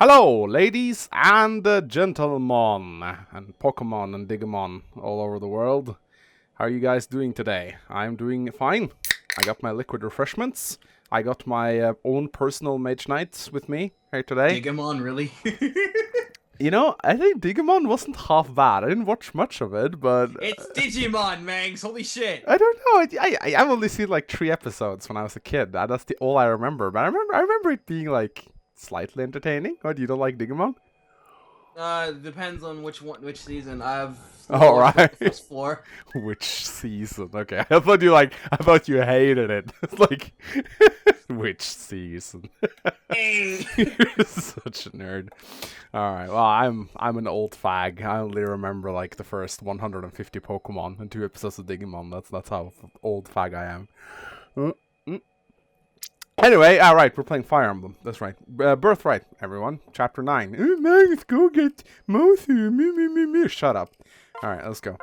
Hello, ladies and gentlemen, and Pokemon and Digimon all over the world. How are you guys doing today? I'm doing fine. I got my liquid refreshments. I got my own personal Mage Knight with me here today. Digimon, really? You know, I think Digimon wasn't half bad. I didn't watch much of it, but... It's Digimon, Mangs! Holy shit! I don't know. I've only seen like 3 episodes when I was a kid. That's all I remember. But I remember it being like slightly entertaining. What, you don't like Digimon? Depends on which season. I've Right. the first 4. Which season? Okay, I thought you hated it. It's like, which season? Hey! You're such a nerd. All right, well, I'm an old fag. I only remember like the first 150 Pokemon and 2 episodes of Digimon. That's how old fag I am. Anyway, alright, we're playing Fire Emblem. That's right. Birthright, everyone. Chapter 9. Let's go get Mosu. Shut up. Alright, let's go.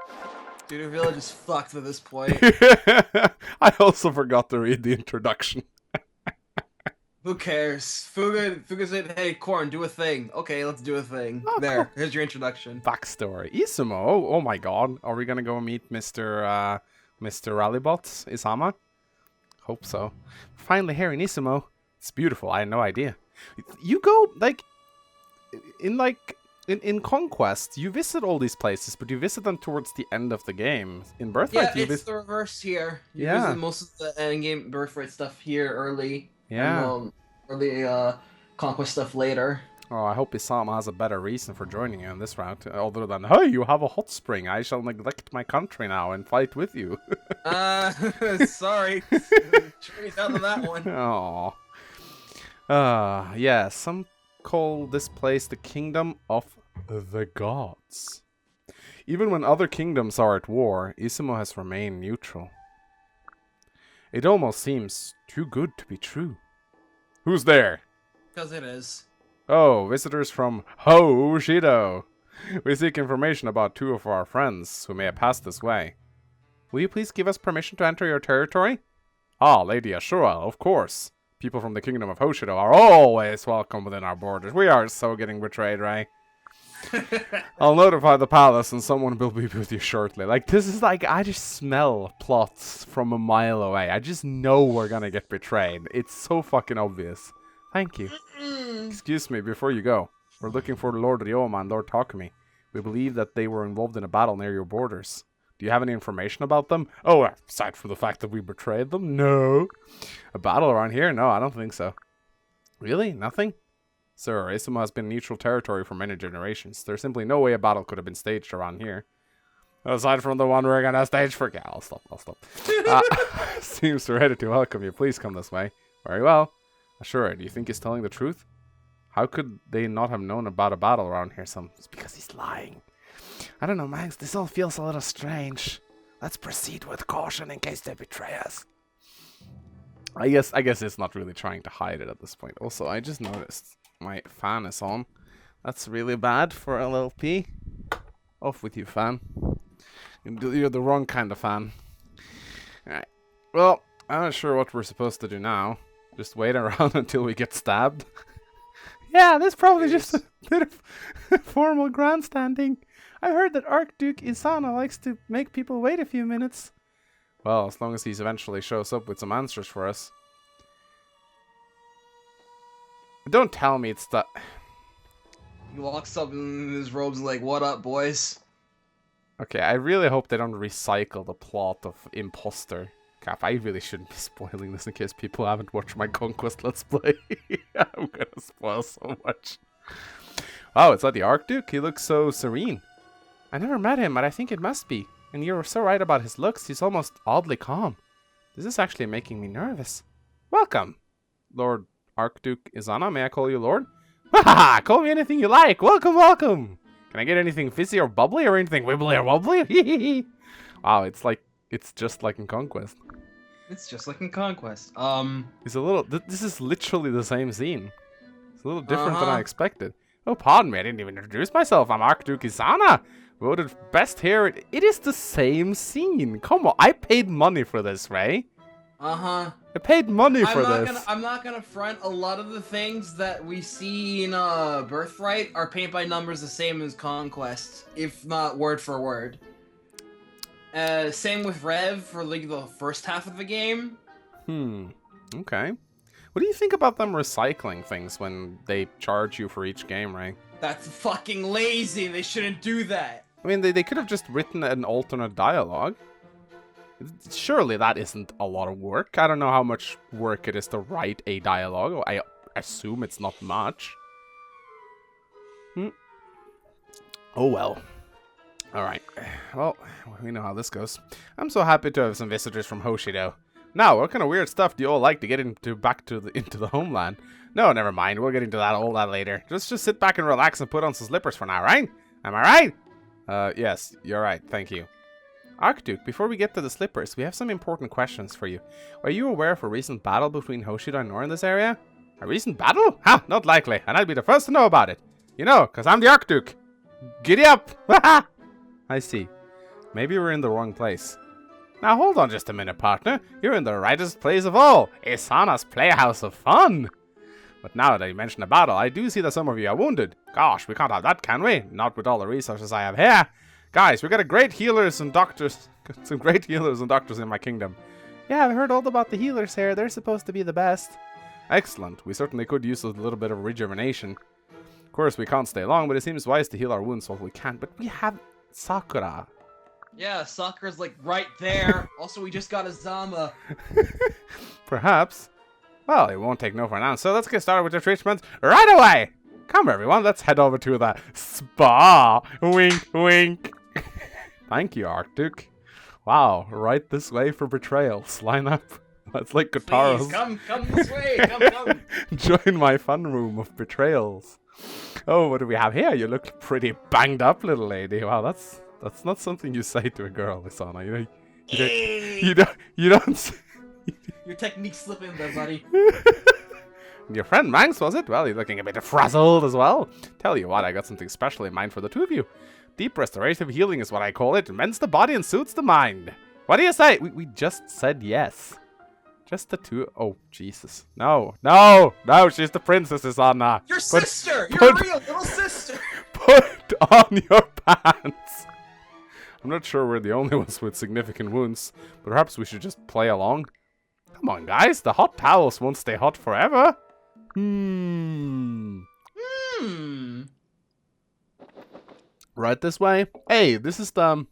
Dude, the village is fucked at this point. I also forgot to read the introduction. Who cares? Fuga said, hey, Corn, do a thing. Okay, let's do a thing. Oh, there, cool. here's your introduction. Backstory. Izumo. Oh my god. Are we gonna go meet Mr. Rallybots? Isama? Hope so. Finally here in Izumo. It's beautiful. I had no idea. You go, in Conquest, you visit all these places, but you visit them towards the end of the game. In Birthright, Yeah, it's the reverse here. You visit most of the endgame Birthright stuff here early. Yeah. And, early Conquest stuff later. Oh, I hope Isama has a better reason for joining you on this route, other than, hey, you have a hot spring. I shall neglect my country now and fight with you. Sorry. Trace out of that one. Oh. Yeah, some call this place the Kingdom of the Gods. Even when other kingdoms are at war, Izumo has remained neutral. It almost seems too good to be true. Who's there? Because it is. Oh, visitors from Hoshido. We seek information about 2 of our friends who may have passed this way. Will you please give us permission to enter your territory? Ah, Lady Ashura, of course. People from the Kingdom of Hoshido are always welcome within our borders. We are so getting betrayed, right? I'll notify the palace and someone will be with you shortly. Like, this is like, I just smell plots from a mile away. I just know we're gonna get betrayed. It's so fucking obvious. Thank you. Excuse me, before you go. We're looking for Lord Ryoma and Lord Takumi. We believe that they were involved in a battle near your borders. Do you have any information about them? Oh, aside from the fact that we betrayed them? No. A battle around here? No, I don't think so. Really? Nothing? Sir, Izumo has been neutral territory for many generations. There's simply no way a battle could have been staged around here. Aside from the one we're gonna stage for... Yeah, I'll stop. Seems ready to welcome you. Please come this way. Very well. Sure, do you think he's telling the truth? How could they not have known about a battle around here? It's because he's lying. I don't know, Mangs. This all feels a little strange. Let's proceed with caution in case they betray us. I guess it's not really trying to hide it at this point. Also, I just noticed my fan is on. That's really bad for LLP. Off with you, fan. You're the wrong kind of fan. Alright. Well, I'm not sure what we're supposed to do now. Just wait around until we get stabbed. Yeah, that's probably just a bit of formal grandstanding. I heard that Archduke Isana likes to make people wait a few minutes. Well, as long as he eventually shows up with some answers for us. Don't tell me it's that... He walks up in his robes like, what up, boys? Okay, I really hope they don't recycle the plot of Imposter. Crap, I really shouldn't be spoiling this in case people haven't watched my Conquest Let's Play. I'm gonna spoil so much. Wow, is that the Archduke? He looks so serene. I never met him, but I think it must be. And you're so right about his looks, he's almost oddly calm. This is actually making me nervous. Welcome, Lord Archduke Isana. May I call you Lord? Haha, call me anything you like. Welcome, welcome. Can I get anything fizzy or bubbly or anything wibbly or wobbly? Wow, it's just like in Conquest. It's just like in Conquest. It's a little... This is literally the same scene. It's a little different than I expected. Oh, pardon me, I didn't even introduce myself. I'm Archduke Isana. Voted best here. It is the same scene. Come on, I paid money for this, Ray. Uh-huh. I paid money for this. I'm not gonna front. A lot of the things that we see in Birthright are paint by numbers the same as Conquest, if not word for word. Same with Rev for like the first half of the game. Okay. What do you think about them recycling things when they charge you for each game, Ray? That's fucking lazy. They shouldn't do that. I mean, they could have just written an alternate dialogue. Surely that isn't a lot of work. I don't know how much work it is to write a dialogue. I assume it's not much. Oh well. Alright. Well, we know how this goes. I'm so happy to have some visitors from Hoshido. Now, what kind of weird stuff do you all like to get into the homeland? No, never mind. We'll get into all that later. Just sit back and relax and put on some slippers for now, right? Am I right? Yes, you're right. Thank you. Archduke, before we get to the slippers, we have some important questions for you. Are you aware of a recent battle between Hoshido and Nohr in this area? A recent battle? Ha! Not likely, and I'd be the first to know about it. You know, because I'm the Archduke. Giddy up! I see. Maybe we're in the wrong place. Now hold on just a minute, partner. You're in the rightest place of all. Isana's playhouse of fun. But now that you mention a battle, I do see that some of you are wounded. Gosh, we can't have that, can we? Not with all the resources I have here. Guys, we got some great healers and doctors in my kingdom. Yeah, I've heard all about the healers here. They're supposed to be the best. Excellent. We certainly could use a little bit of rejuvenation. Of course, we can't stay long, but it seems wise to heal our wounds while we can. But we have Sakura. Yeah, Sakura's like right there. Also, we just got a Zama. Perhaps. Well, it won't take no for now. So let's get started with the treatment right away. Come, everyone. Let's head over to the spa. Wink, wink. Thank you, Archduke. Wow, right this way for betrayals. Line up. That's like Guitaros. Please, come this way. Come. Join my fun room of betrayals. Oh, what do we have here? You look pretty banged up, little lady. Wow, that's not something you say to a girl, Isana. You don't. Your technique's slipping there, buddy. Your friend Mangs, was it? Well, you're looking a bit frazzled as well. Tell you what, I got something special in mind for the two of you. Deep restorative healing is what I call it. It mends the body and soothes the mind. What do you say? We just said yes. Just the two. Oh, Jesus. No, she's the princess, Isana. Your sister! Your real little sister! Put on your pants! I'm not sure we're the only ones with significant wounds. But perhaps we should just play along. Come on, guys. The hot towels won't stay hot forever. Right this way? Hey, this is the...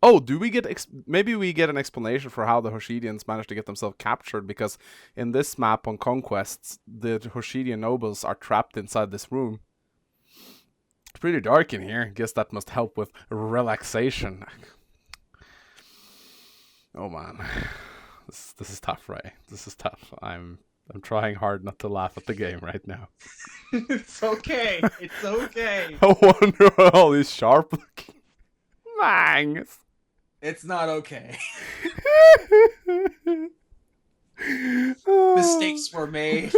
Oh, do we get... Maybe we get an explanation for how the Hoshidians managed to get themselves captured, because in this map on Conquests, the Hoshidian nobles are trapped inside this room. It's pretty dark in here. Guess that must help with relaxation. Oh, man. This is tough, right? This is tough. I'm trying hard not to laugh at the game right now. It's okay. It's okay. I wonder what all these sharp looking Mangs. It's not okay. Mistakes were made.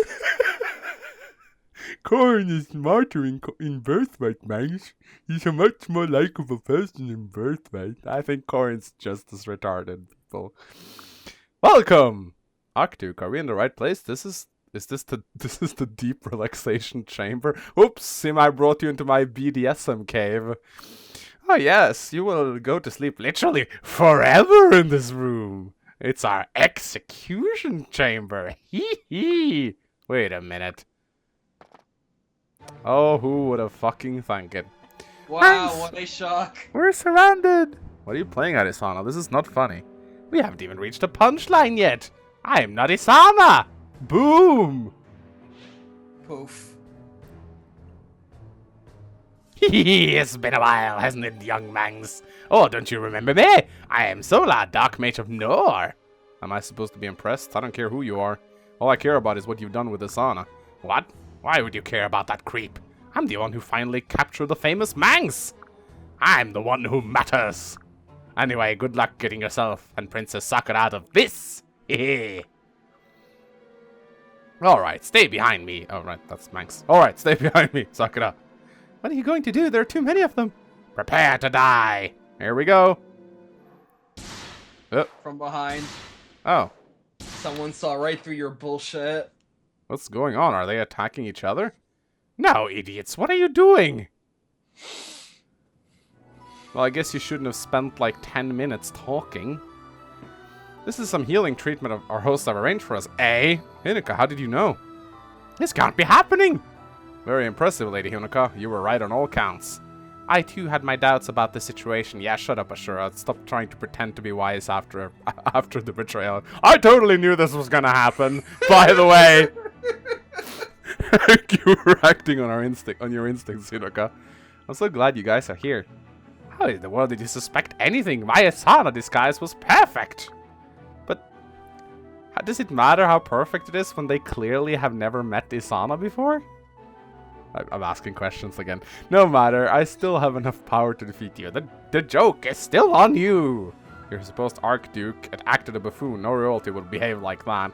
Corn is smarter in Birthright, Mangs. He's a much more likable person in Birthright. I think Corn's just as retarded, people. Welcome! Archduke, are we in the right place? This is the deep relaxation chamber. Oops, Sim, I brought you into my BDSM cave. Oh yes, you will go to sleep literally forever in this room. It's our execution chamber. Hee hee. Wait a minute. Oh, who would have fucking thunk it? Wow, what a shock. We're surrounded. What are you playing at, Isana? This is not funny. We haven't even reached a punchline yet. I'm not Isana. Boom. Poof. It's been a while, hasn't it, young Mangs? Oh, don't you remember me? I am Sola, Dark Mage of Nohr. Am I supposed to be impressed? I don't care who you are. All I care about is what you've done with Isana. What? Why would you care about that creep? I'm the one who finally captured the famous Mangs. I'm the one who matters. Anyway, good luck getting yourself and Princess Sakura out of this. Alright, stay behind me. Alright, that's Mangs. Alright, stay behind me, Sakura. What are you going to do? There are too many of them. Prepare to die. Here we go. From behind. Oh. Someone saw right through your bullshit. What's going on? Are they attacking each other? No, idiots. What are you doing? Well, I guess you shouldn't have spent like 10 minutes talking. This is some healing treatment our hosts have arranged for us. Eh? Hinuka, how did you know? This can't be happening! Very impressive, Lady Hinuka. You were right on all counts. I too had my doubts about the situation. Yeah, shut up, Ashura. Stop trying to pretend to be wise after the betrayal. I totally knew this was gonna happen, by the way! You were acting on your instincts, Hinuka. I'm so glad you guys are here. How in the world did you suspect anything? My Asana disguise was perfect! But does it matter how perfect it is when they clearly have never met Isana before? I'm asking questions again. No matter, I still have enough power to defeat you. The joke is still on you! Your supposed Archduke acted a buffoon. No royalty would behave like that.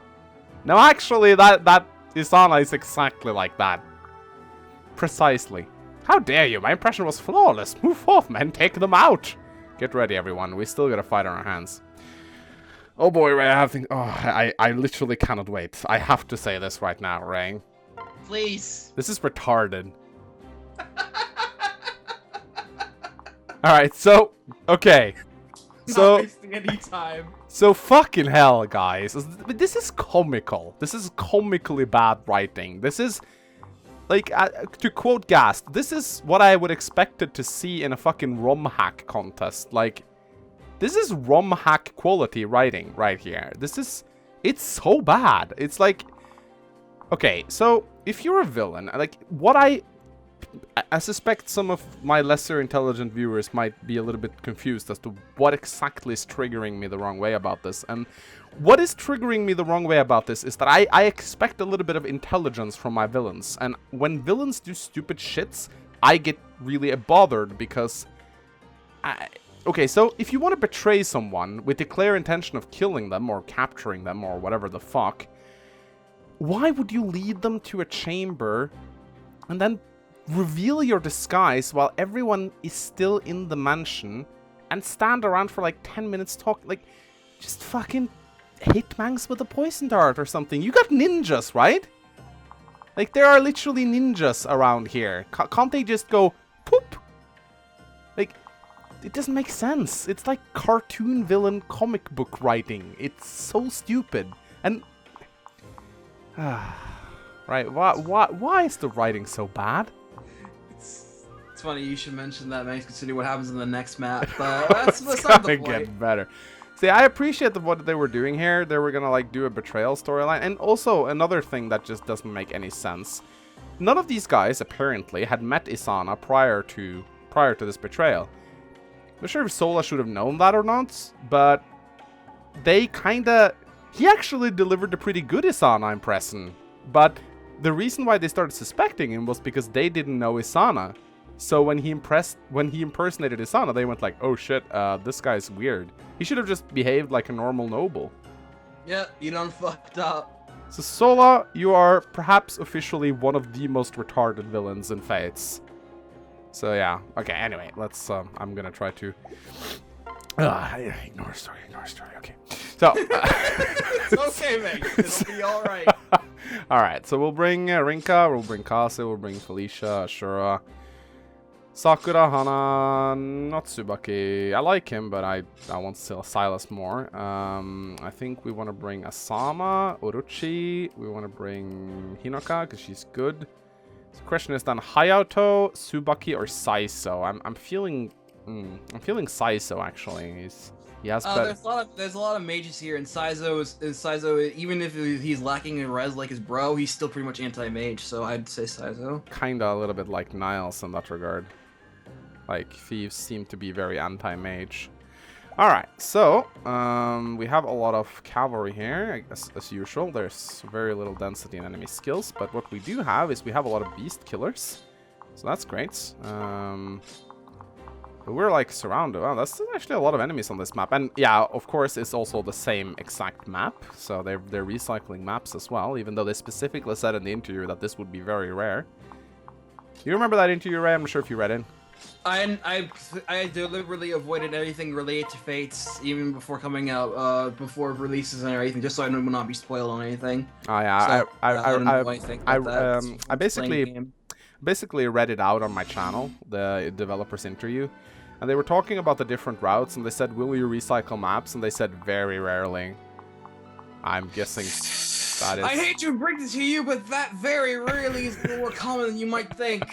No, actually, that Isana is exactly like that. Precisely. How dare you? My impression was flawless. Move forth, men. Take them out. Get ready, everyone. We still got a fight on our hands. Oh boy, Ray, I literally cannot wait. I have to say this right now, Ray. Please. This is retarded. Alright, so... Okay. Not wasting any time. So fucking hell, guys. This is comical. This is comically bad writing. This is... Like, to quote Gast, this is what I would expected to see in a fucking ROM hack contest. Like, this is ROM hack quality writing right here. This is... It's so bad. It's like... Okay, so, if you're a villain, like, what I suspect some of my lesser intelligent viewers might be a little bit confused as to what exactly is triggering me the wrong way about this. And what is triggering me the wrong way about this is that I expect a little bit of intelligence from my villains. And when villains do stupid shits, I get really bothered because... Okay, so if you want to betray someone with the clear intention of killing them or capturing them or whatever the fuck... Why would you lead them to a chamber and then reveal your disguise while everyone is still in the mansion and stand around for like 10 minutes talking? Like, just fucking hit Mangs with a poison dart or something. You got ninjas, right? Like, there are literally ninjas around here. Can't they just go poop? Like, it doesn't make sense. It's like cartoon villain comic book writing. It's so stupid. And... right, why is the writing so bad? It's funny you should mention that, Mangs, considering what happens in the next map, but that's not the point. Get better. See, I appreciate what they were doing here. They were gonna, like, do a betrayal storyline. And also, another thing that just doesn't make any sense. None of these guys, apparently, had met Isana prior to this betrayal. I'm not sure if Sola should have known that or not, but they kinda... He actually delivered a pretty good Isana impression, but the reason why they started suspecting him was because they didn't know Isana. So when he impersonated Isana, they went like, oh shit, this guy's weird. He should have just behaved like a normal noble. Yeah, you done fucked up. So Sola, you are perhaps officially one of the most retarded villains in Fates. So yeah, okay, anyway, let's, I'm gonna try to... ignore story, okay. So... It's okay, mate. It'll be alright. Alright, so we'll bring Rinka, we'll bring Kase, we'll bring Felicia, Ashura, Sakura, Hana, not Tsubaki. I like him, but I want Silas more. I think we want to bring Asama, Orochi, we want to bring Hinoka, because she's good. So the question is then Hayato, Tsubaki, or Saiso. I'm feeling Saiso, actually. He has there's a lot of mages here, and Saizo, even if he's lacking in res like his bro, he's still pretty much anti-mage, so I'd say Saizo. Kinda a little bit like Niles in that regard. Like, thieves seem to be very anti-mage. Alright, so, we have a lot of cavalry here, as usual. There's very little density in enemy skills, but what we do have is we have a lot of beast killers. So that's great. But we're like surrounded. Oh, that's actually a lot of enemies on this map. And yeah, of course, it's also the same exact map. So they're recycling maps as well, even though they specifically said in the interview that this would be very rare. You remember that interview, Ray? I'm not sure if you read it. I deliberately avoided anything related to Fates even before coming out, before releases and everything, just so I would not be spoiled on anything. Oh yeah, So I don't know anything about that. It's I just playing the game. basically read it out on my channel, the developer's interview, and they were talking about the different routes, and they said, "Will you recycle maps?" And they said, "Very rarely." I'm guessing that is. I hate to break this to you, but that very rarely is more common than you might think.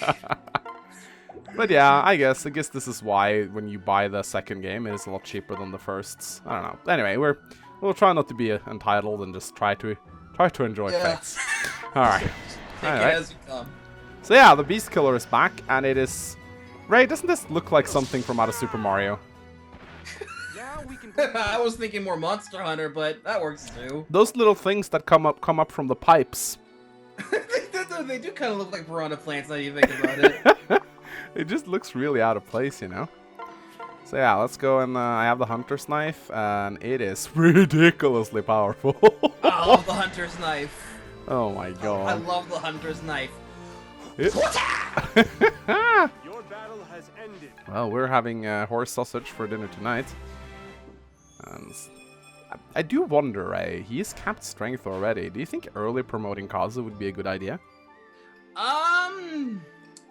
But yeah, I guess this is why when you buy the second game, it is a lot cheaper than the first. I don't know. Anyway, we'll try not to be entitled and just try to enjoy Fates. All right. Take it as you come. So yeah, the Beast Killer is back, and it is. Ray, doesn't this look like something from out of Super Mario? I was thinking more Monster Hunter, but that works too. Those little things that come up from the pipes. They do kind of look like piranha plants now you think about it. It just looks really out of place, you know? So yeah, let's go and I have the Hunter's Knife, and it is ridiculously powerful. I love the Hunter's Knife. Oh my god. I love the Hunter's Knife. Your battle has ended. Well, we're having horse sausage for dinner tonight. And I do wonder, Ray, he's capped strength already. Do you think early promoting Kazu would be a good idea?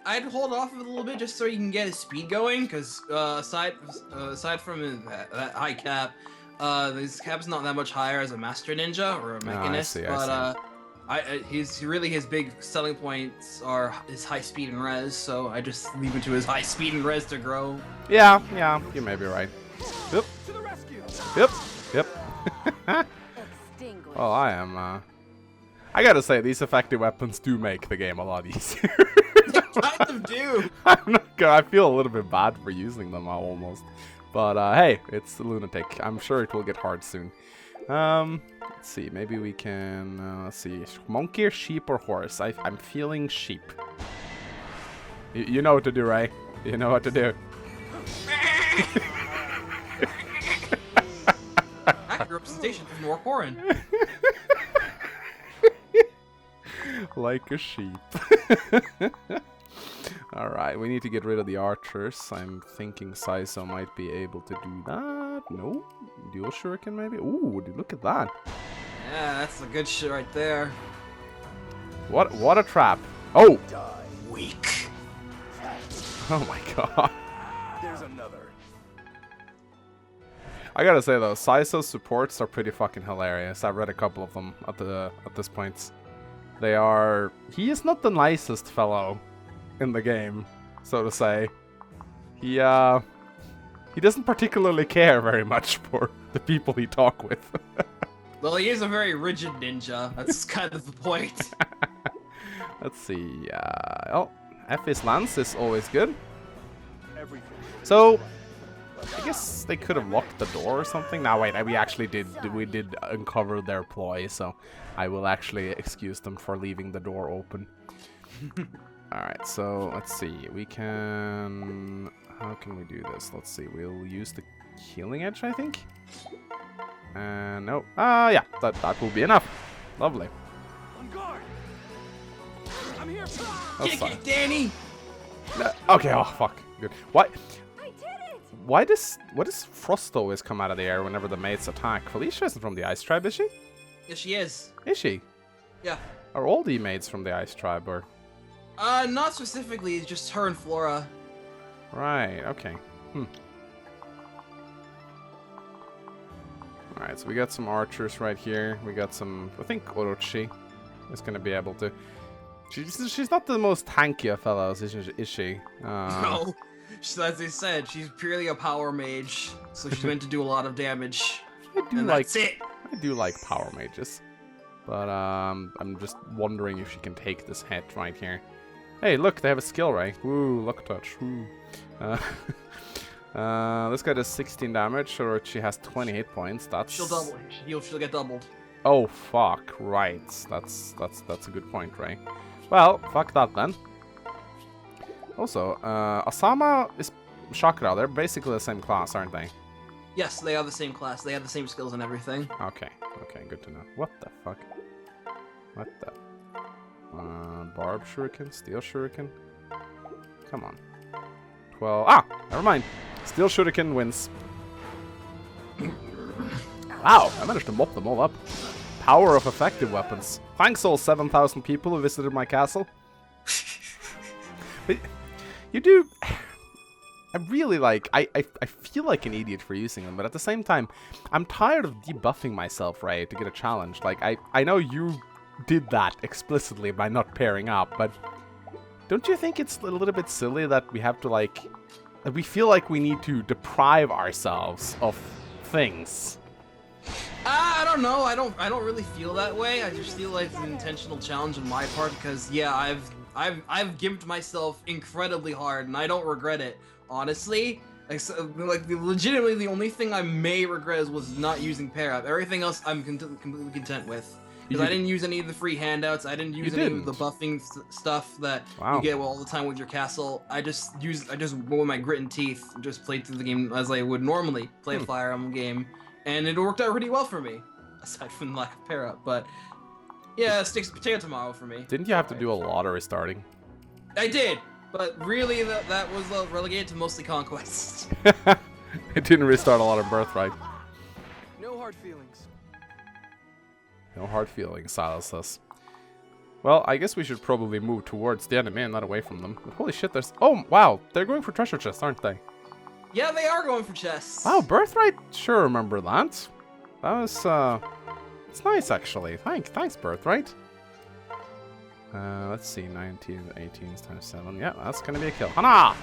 I'd hold off a little bit just so he can get his speed going, because aside from that high cap, his cap's not that much higher as a master ninja or a mechanist. His big selling points are his high speed and res, so I just leave it to his high speed and res to grow. Yeah, you may be right. Yep. To the rescue. Yep. Well, I am. I gotta say, these effective weapons do make the game a lot easier. They kind of do. I feel a little bit bad for using them almost, but hey, it's Lunatic. I'm sure it will get hard soon. Let's see. Maybe we can. Let's see. Monkey or sheep or horse? I'm feeling sheep. You know what to do, Ray. You know what to do. Accurate representation of Nohr Corin. Like a sheep. Alright, we need to get rid of the archers. I'm thinking Saizo might be able to do that. No? Dual shuriken maybe? Ooh, look at that. Yeah, that's the good shit right there. What a trap. Oh! Weak. Oh my god. There's another. I gotta say though, Saizo's supports are pretty fucking hilarious. I've read a couple of them at this point. He is not the nicest fellow in the game, so to say. He doesn't particularly care very much for the people he talk with. Well, he is a very rigid ninja. That's kind of the point. Let's see. Effie's lance is always good. Everything. So, I guess they could have locked the door or something. Now wait, we did uncover their ploy, so I will actually excuse them for leaving the door open. Alright, so let's see. How can we do this? Let's see. We'll use the healing edge, I think. And no. Yeah, that will be enough. Lovely. On guard. I'm here. That's fine. Get Danny. No, okay, oh fuck. Good. What? What does Frost always come out of the air whenever the mates attack? Felicia isn't from the Ice Tribe, is she? Yes, she is. Is she? Yeah. Are all the mates from the Ice Tribe, or? Not specifically, just her and Flora. Right, okay. Alright, so we got some archers right here. We got some, I think Orochi is going to be able to... She's not the most tanky of fellows, is she? No. As I said, she's purely a power mage, so she's meant to do a lot of damage. That's it. I do like power mages. But I'm just wondering if she can take this hit right here. Hey, look, they have a skill, right? Woo, luck touch. Woo. This guy does 16 damage, or she has 20 hit points. That's... She'll double. She'll get doubled. Oh, fuck. Right. That's a good point, right? Well, fuck that then. Also, Asama is Chakra. They're basically the same class, aren't they? Yes, they are the same class. They have the same skills and everything. Okay, good to know. What the fuck? What the? Barb shuriken, steel shuriken. Come on. 12. Ah, never mind. Steel Shuriken wins. Wow, I managed to mop them all up. Power of effective weapons. Thanks all 7,000 people who visited my castle. But you do... I really like... I feel like an idiot for using them, but at the same time, I'm tired of debuffing myself, right, to get a challenge. Like, I know you did that explicitly by not pairing up, but don't you think it's a little bit silly that we have to, like... that we feel like we need to deprive ourselves of things? I don't know. I don't really feel that way. I just feel like it's an intentional challenge on my part because yeah, I've given myself incredibly hard and I don't regret it. Honestly, like legitimately the only thing I may regret was not using pair up. Everything else I'm completely content with. Because I didn't use any of the free handouts. I didn't use any of the buffing stuff that you get all the time with your castle. I just went with my grit and teeth and just played through the game as I would normally play a Fire Emblem game. And it worked out pretty well for me, aside from the lack of pair up. But yeah, sticks potato tomorrow for me. Didn't you have to do a lot of restarting? I did, but really that was relegated to mostly Conquest. It didn't restart a lot of Birthright. No hard feelings. No hard feelings, Silas says. Well, I guess we should probably move towards the enemy and not away from them. But holy shit, there's... Oh, wow, they're going for treasure chests, aren't they? Yeah, they are going for chests. Wow, Birthright, sure remember that. That was, it's nice, actually. Thanks, Birthright. Let's see, 19, 18 times 7. Yeah, that's gonna be a kill. Hana!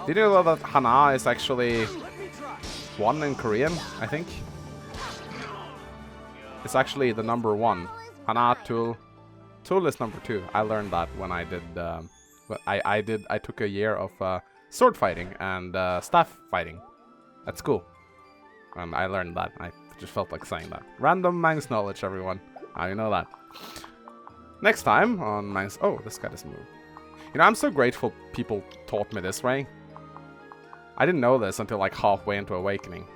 Did you know that Hana is actually 1 in Korean, I think? It's actually the number 1. Hana, Tul. Tul is number 2. I learned that when I did, I took a year of, sword fighting and staff fighting at school. And I learned that. I just felt like saying that. Random Mangs knowledge, everyone. Now you know that. Next time on Mangs... Oh, this guy doesn't move. You know, I'm so grateful people taught me this way. I didn't know this until like halfway into Awakening.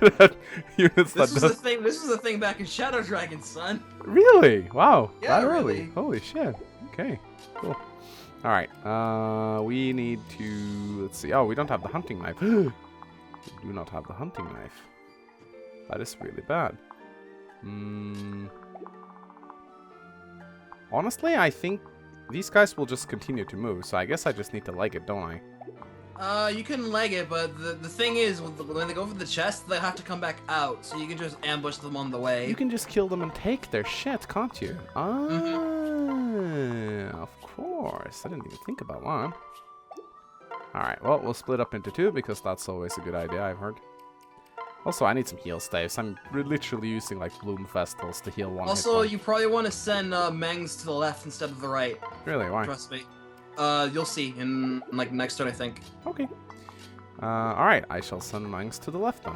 This was the thing back in Shadow Dragon, son. Really? Wow. Yeah, that early. really. Holy shit. Okay. Cool. Alright, we need to... Let's see. Oh, we don't have the hunting knife. We do not have the hunting knife. That is really bad. Honestly, I think these guys will just continue to move, so I guess I just need to leg it, don't I? You can leg it, but the thing is, when they go for the chest, they have to come back out, so you can just ambush them on the way. You can just kill them and take their shit, can't you? Ah, of course. I didn't even think about that. Alright, well, we'll split up into 2, because that's always a good idea, I've heard. Also, I need some heal staves. I'm literally using, like, Bloom Vestals to heal 1 Also, you probably want to send Mangs to the left instead of the right. Really? Why? Trust me. You'll see in, like, next turn, I think. Okay. Alright, I shall send Mangs to the left then.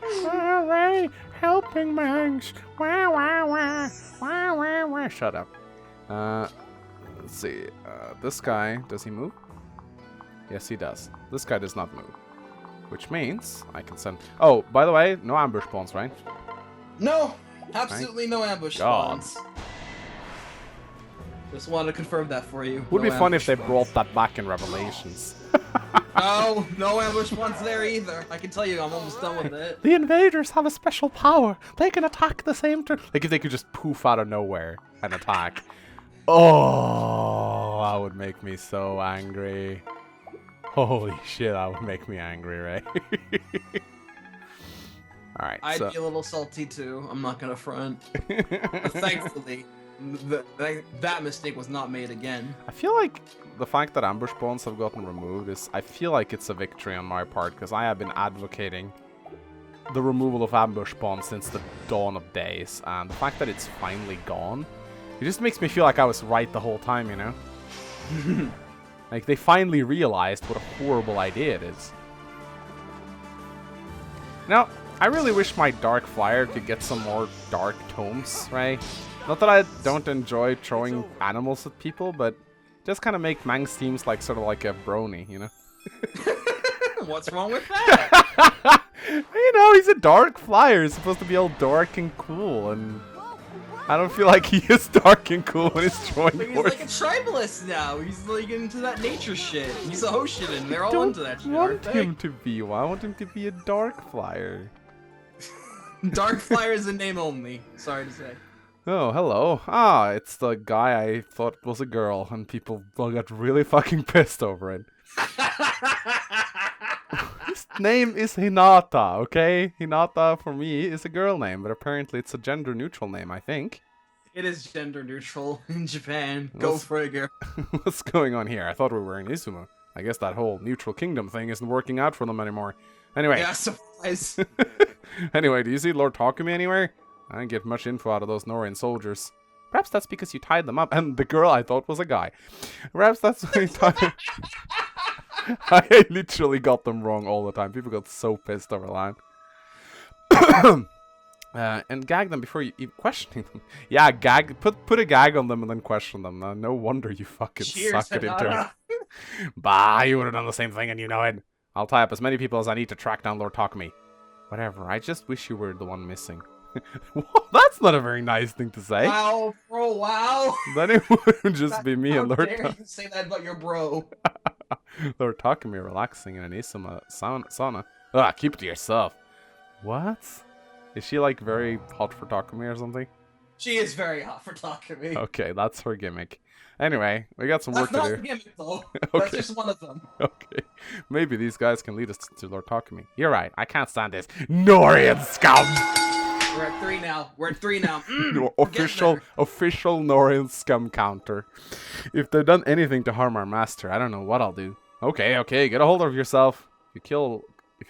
Hooray! Helping Mangs! Wah, wah, wah! Wah, wah, wah! Shut up. Let's see. This guy, does he move? Yes, he does. This guy does not move. Which means I can send... Oh, by the way, no ambush spawns, right? No! Absolutely no ambush God. spawns. Just wanted to confirm that for you. Would No be fun if they ambush brought that back in Revelations. No ambush spawns there either. I can tell you, I'm almost done with it. The invaders have a special power. They can attack the same turn. Like if they could just poof out of nowhere and attack. Oh, that would make me so angry. Holy shit, that would make me angry, right? Alright, I'd be a little salty too. I'm not gonna front. But thankfully, that mistake was not made again. I feel like the fact that ambush spawns have gotten removed is... I feel like it's a victory on my part, because I have been advocating the removal of ambush spawns since the dawn of days, and the fact that it's finally gone, it just makes me feel like I was right the whole time, you know? Like, they finally realized what a horrible idea it is. Now, I really wish my Dark Flyer could get some more Dark Tomes, right? Not that I don't enjoy throwing animals at people, but just kind of make Mangs teams like sort of like a brony, you know? What's wrong with that? You know, he's a Dark Flyer. He's supposed to be all dark and cool, and... I don't feel like he is dark and cool when he's throwing But he's horse. like a tribalist now. He's like into that nature shit. He's a Hoshido. They're all don't into that shit, want aren't they? him to be. I want him to be a dark flyer. Dark Flyer is a name only. Sorry to say. Oh, hello. Ah, it's the guy I thought was a girl, and people got really fucking pissed over it. His name is Hinata, okay? Hinata for me is a girl name, but apparently it's a gender neutral name, I think. It is gender neutral in Japan. Go for it, girl. What's going on here? I thought we were in Izumo. I guess that whole neutral kingdom thing isn't working out for them anymore. Anyway. Yeah, surprise. Anyway, do you see Lord Takumi anywhere? I didn't get much info out of those Nohrian soldiers. Perhaps that's because you tied them up, and the girl I thought was a guy. Perhaps that's why you tied... I literally got them wrong all the time. People got so pissed over the line. And gag them before you even questioning them. Yeah, gag. Put a gag on them and then question them. No wonder you fucking Cheers, suck at Hinata. Bah, you would have done the same thing and you know it. I'll tie up as many people as I need to track down Lord Takumi. Whatever, I just wish you were the one missing. That's not a very nice thing to say. Wow, bro, wow. Then it would just be me and Lord How dare you say that about your bro? Lord Takumi relaxing in an Izumo sauna. Ah, keep it to yourself. What? Is she like very hot for Takumi or something? She is very hot for Takumi. Okay, that's her gimmick. Anyway, we got some work That's to not do. the gimmick, though. Okay. That's just one of them. Okay, maybe these guys can lead us to Lord Takumi. You're right, I can't stand this Nohrian scum! We're at 3 now. We're at 3 now. No, we're getting there. official Nohrian scum counter. If they've done anything to harm our master, I don't know what I'll do. Okay, get a hold of yourself. If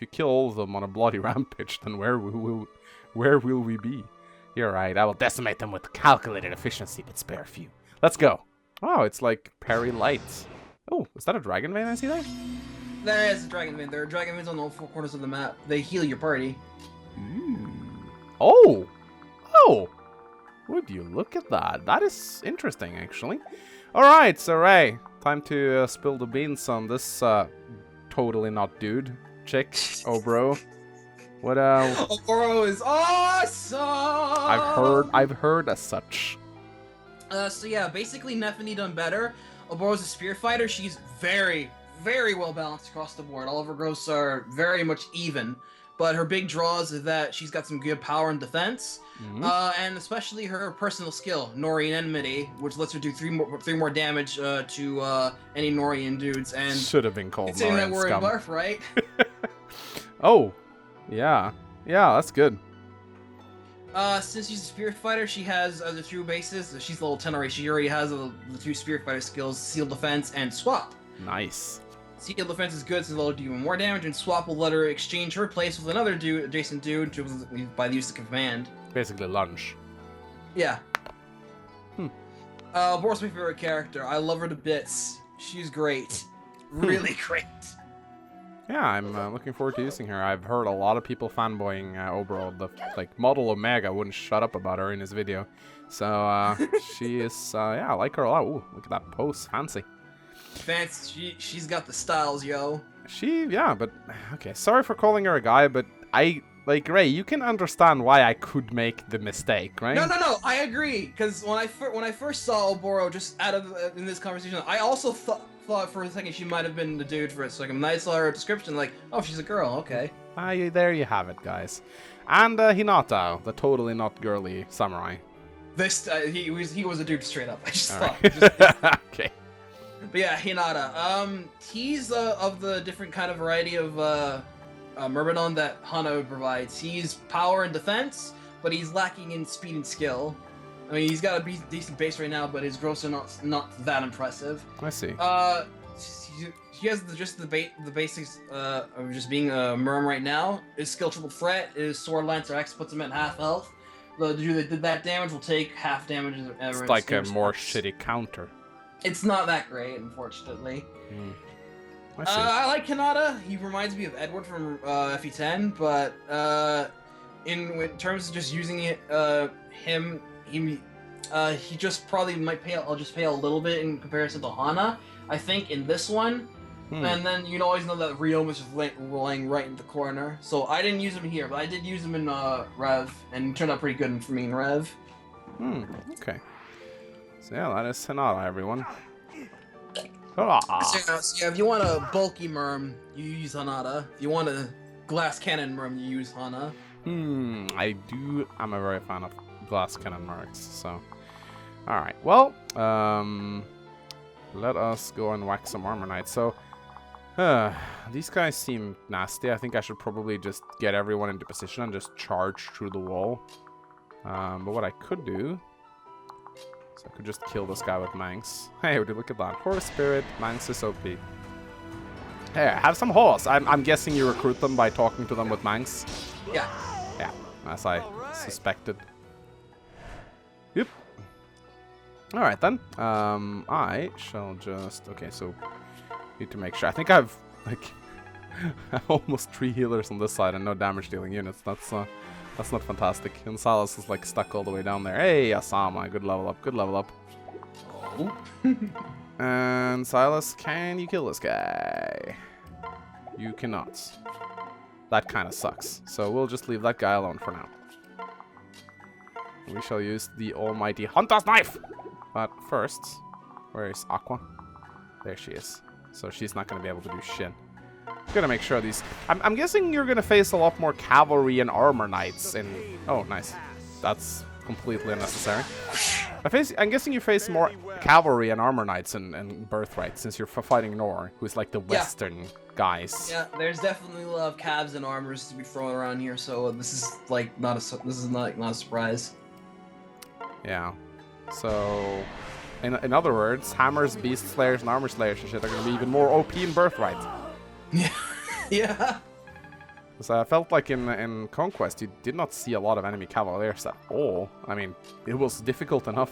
you kill all of them on a bloody rampage, then where will we be? You're right, I will decimate them with calculated efficiency, but spare a few. Let's go. Oh, it's like Perry Lights. Oh, is that a dragon vein I see there? There is a dragon vein. There are dragon veins on all 4 corners of the map. They heal your party. Oh! Would you look at that? That is interesting, actually. Alright, so Ray, time to spill the beans on this totally not dude. Chick. Oh, bro. What Oboro is awesome! I've heard as such. So yeah, basically Nephany done better. Oboro's a spear fighter. She's very, very well balanced across the board. All of her growths are very much even. But her big draws is that she's got some good power and defense. And especially her personal skill, Nohrian Enmity, which lets her do 3 more damage to any Nohrian dudes. And should have been called considering that Nohrian we're in scum. Birthright. Oh, yeah, that's good. Since she's a spirit fighter, she has the 2 bases. She's level 10 already. She already has the 2 spirit fighter skills: Seal Defense and Swap. Nice. Seal Defense is good, so it'll do even more damage, and Swap will let her exchange her place with another adjacent dude by the use of command. Basically lunge. Yeah. Bor's my favorite character. I love her to bits. She's great. Really great. Yeah, I'm looking forward to using her. I've heard a lot of people fanboying Obro. The Model Omega wouldn't shut up about her in his video. So she is, yeah, I like her a lot. Ooh, look at that pose, fancy. Fancy. She's got the styles, yo. Yeah, but okay. Sorry for calling her a guy, but Ray, you can understand why I could make the mistake, right? No. I agree. Because when I first saw Oboro, just in this conversation, I also thought for a second she might have been the dude for a second. I saw her description, like, oh, she's a girl. Okay. There you have it, guys. And Hinata, the totally not girly samurai. This he was a dude straight up. I just All thought. right. Okay. But yeah, Hinata. He's of the different kind of variety of Myrmidon that Hana provides. He's power and defense, but he's lacking in speed and skill. I mean, he's got a decent base right now, but his growths are not that impressive. I see. He has the basics of just being a Myrm right now. His skill triple threat, his sword lancer X puts him at half health. The dude that did that damage will take half damage. It's like a more shitty counter. It's not that great, unfortunately. I see. I like Hinata. He reminds me of Edward from FE10, but in terms of just using it, he just probably might pay. I'll just pay a little bit in comparison to Hana. I think in this one, and then you always know that Ryoma is just laying right in the corner. So I didn't use him here, but I did use him in Rev, and it turned out pretty good for me in Rev. Okay. So yeah, that is Hinata, everyone. Ah. So yeah, if you want a bulky merm, you use Hanada. If you want a glass cannon merm, you use Hana. I'm a very fan of glass cannon marks, so. Alright, well, let us go and whack some armor knights. So, these guys seem nasty. I think I should probably just get everyone into position and just charge through the wall. But what I could do, so I could just kill this guy with Mangs. Hey, would you look at that? Horse Spirit, Mangs is OP. Hey, have some horse. I'm guessing you recruit them by talking to them with Mangs. Yeah. Yeah, as I suspected. Yep. Alright then. I shall just... Okay, so... Need to make sure. I think I've, like... almost 3 healers on this side and no damage dealing units. That's not fantastic. And Silas is, like, stuck all the way down there. Hey, Asama. Good level up. Good level up. Oh. And Silas, can you kill this guy? You cannot. That kind of sucks. So we'll just leave that guy alone for now. We shall use the almighty Hunter's Knife! But first, where is Aqua? There she is. So she's not going to be able to do shit. Gonna make sure these... I'm guessing you're going to face a lot more cavalry and armor knights in... Oh, nice. That's completely unnecessary. I'm guessing you face more cavalry and armor knights in Birthright, since you're fighting Nohr, who's like the western guys. Yeah, there's definitely a lot of cabs and armors to be thrown around here, so this is like not a surprise. Yeah. So, in other words, hammers, beast slayers, and armor slayers and shit are going to be even more OP in Birthright. Yeah. Yeah. So I felt like in Conquest, you did not see a lot of enemy cavaliers at all. I mean, it was difficult enough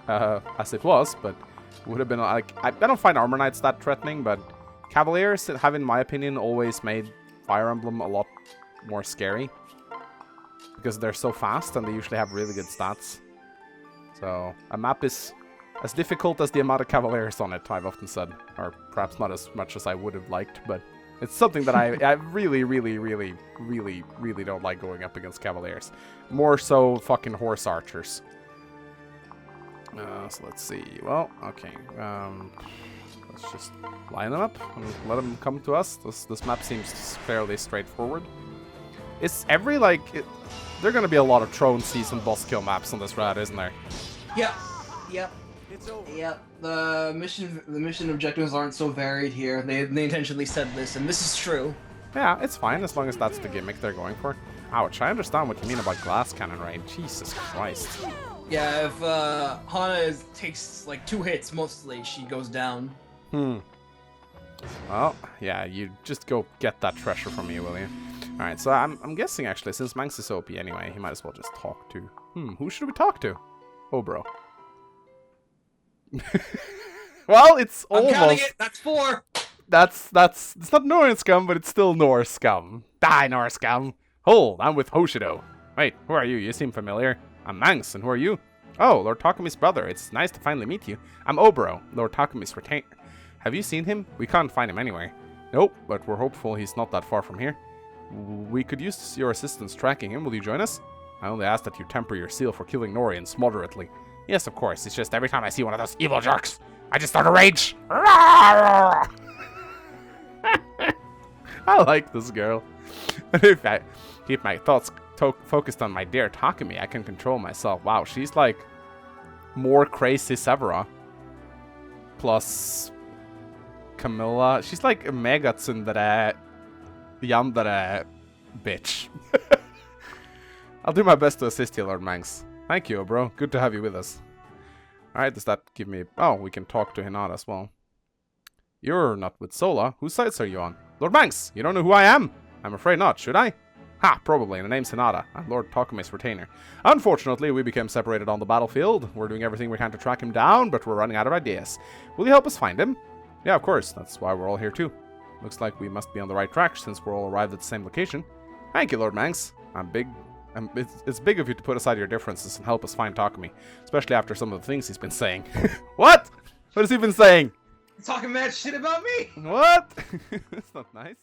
as it was, but it would have been like... I don't find armor knights that threatening, but cavaliers have, in my opinion, always made Fire Emblem a lot more scary. Because they're so fast and they usually have really good stats. So, a map is as difficult as the amount of cavaliers on it, I've often said. Or perhaps not as much as I would have liked, but it's something that I really don't like going up against cavaliers. More so fucking horse archers. So let's see. Well, okay. Let's just line them up and let them come to us. This map seems fairly straightforward. It's every, like... there are going to be a lot of Throne Season boss kill maps on this route, isn't there? Yep. Yep. It's over. Yep. The mission objectives aren't so varied here. They intentionally said this, and this is true. Yeah, it's fine as long as that's the gimmick they're going for. Ouch, I understand what you mean about glass cannon rain. Jesus Christ. Yeah, if Hana takes like 2 hits mostly, she goes down. Well, yeah, you just go get that treasure from me, will you? Alright, so I'm guessing actually, since Mangs is OP anyway, he might as well just talk to... who should we talk to? Oh, bro. Well, it's almost... I'm counting it, that's 4! It's not Nohr scum, but it's still Nohr scum. Die, Nohr scum! Hold, I'm with Hoshido. Wait, who are you? You seem familiar. I'm Mangs, and who are you? Oh, Lord Takumi's brother. It's nice to finally meet you. I'm Obro, Lord Takumi's retainer. Have you seen him? We can't find him anywhere. Nope, but we're hopeful he's not that far from here. We could use your assistance tracking him. Will you join us? I only ask that you temper your zeal for killing Norians moderately. Yes, of course. It's just every time I see one of those evil jerks, I just start to rage. I like this girl. If I keep my thoughts focused on my dear Takumi, I can control myself. Wow, she's like more crazy Severa. Plus Camilla. She's like a mega tsundere, yandere bitch. I'll do my best to assist you, Lord Mangs. Thank you, bro. Good to have you with us. Alright, does that give me... Oh, we can talk to Hinata as well. You're not with Sola. Whose sides are you on? Lord Mangs, you don't know who I am? I'm afraid not, should I? Ha, probably. The name's Hinata. I'm Lord Takumi's retainer. Unfortunately, we became separated on the battlefield. We're doing everything we can to track him down, but we're running out of ideas. Will you help us find him? Yeah, of course. That's why we're all here, too. Looks like we must be on the right track since we're all arrived at the same location. Thank you, Lord Mangs. It's big of you to put aside your differences and help us find Takumi, especially after some of the things he's been saying. What? What has he been saying? Talking mad shit about me? What? That's not nice.